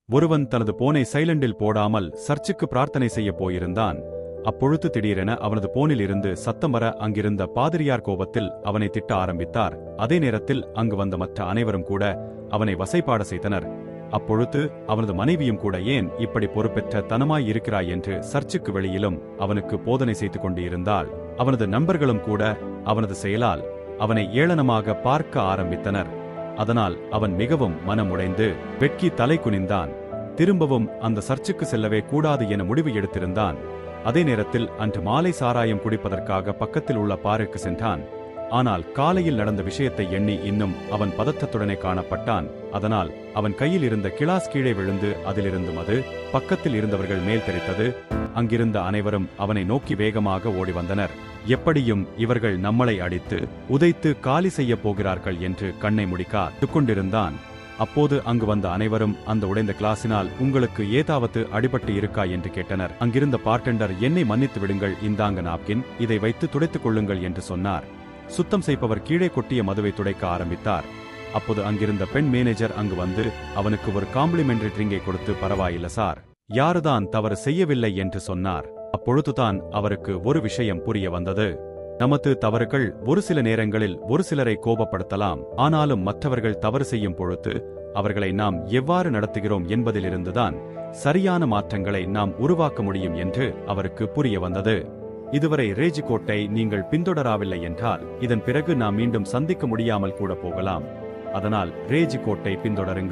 ஒருவன் தனது போனை சைலண்டில் போடாமல் சர்ச்சுக்கு பிரார்த்தனை செய்ய போயிருந்தான். அப்பொழுது திடீரென அவனது போனில் இருந்து சத்தம் வர அங்கிருந்த பாதிரியார் கோபத்தில் அவனை திட்ட ஆரம்பித்தார். அதே நேரத்தில் அங்கு வந்த மற்ற அனைவரும் கூட அவனை வசைபாட செய்தனர். அப்பொழுது அவனது மனைவியும் கூட ஏன் இப்படி பொறுப்பெற்ற தனமாய் இருக்கிறாய் என்று சர்ச்சுக்கு வெளியிலும் அவனுக்கு போதனை செய்து கொண்டிருந்தாள். அவனது நண்பர்களும் கூட அவனது செயலால் அவனை ஏளனமாக பார்க்க ஆரம்பித்தனர். அதனால் அவன் மிகவும் மனமுடைந்து வெட்கி தலை குனிந்தான். திரும்பவும் அந்த சர்ச்சுக்கு செல்லவே கூடாது என முடிவு எடுத்திருந்தான். அதே நேரத்தில் அன்று மாலை சாராயம் குடிப்பதற்காக பக்கத்தில் உள்ள பாருக்கு சென்றான். ஆனால் காலையில் நடந்த விஷயத்தை எண்ணி இன்னும் அவன் பதற்றத்துடனே காணப்பட்டான். அதனால் அவன் கையில் இருந்த கிளாஸ் கீழே விழுந்து அதிலிருந்து மது பக்கத்தில் இருந்தவர்கள் மேல் தெரித்தது. அங்கிருந்த அனைவரும் அவனை நோக்கி வேகமாக ஓடி வந்தனர். எப்படியும் இவர்கள் நம்மளை அடித்து உதைத்து காலி செய்ய போகிறார்கள் என்று கண்ணை முடிக்காது கொண்டிருந்தான். அப்போது அங்கு வந்த அனைவரும் அந்த உடைந்த கிளாஸினால் உங்களுக்கு ஏதாவது அடிபட்டு இருக்கா என்று கேட்டனர். அங்கிருந்த பார்ட்டெண்டர் என்னை மன்னித்து விடுங்கள், இந்தாங்க நாப்கின், இதை வைத்து துடைத்துக் கொள்ளுங்கள் என்று சொன்னார். சுத்தம் செய்பவர் கீழே கொட்டிய மதுவை துடைக்க ஆரம்பித்தார். அப்போது அங்கிருந்த பெண் மேனேஜர் அங்கு வந்து அவனுக்கு ஒரு காம்ப்ளிமெண்டரி ட்ரிங்கை கொடுத்து பரவாயில்ல சார், யாருதான் தவறு செய்யவில்லை என்று சொன்னார். அப்பொழுதுதான் அவருக்கு ஒரு விஷயம் புரிய வந்தது. நமது தவறுகள் ஒரு சில நேரங்களில் ஒரு சிலரை கோபப்படுத்தலாம். ஆனாலும் மற்றவர்கள் தவறு செய்யும் பொழுது அவர்களை நாம் எவ்வாறு நடத்துகிறோம் என்பதிலிருந்துதான் சரியான மாற்றங்களை நாம் உருவாக்க முடியும் என்று அவருக்கு புரிய வந்தது. இதுவரை ரேஜ் கோட்டை நீங்கள் பின்தொடராவில்லை என்றால் இதன் பிறகு நாம் மீண்டும் சந்திக்க முடியாமல் கூட போகலாம். அதனால் ரேஜ் கோட்டை பின்தொடருங்கள்.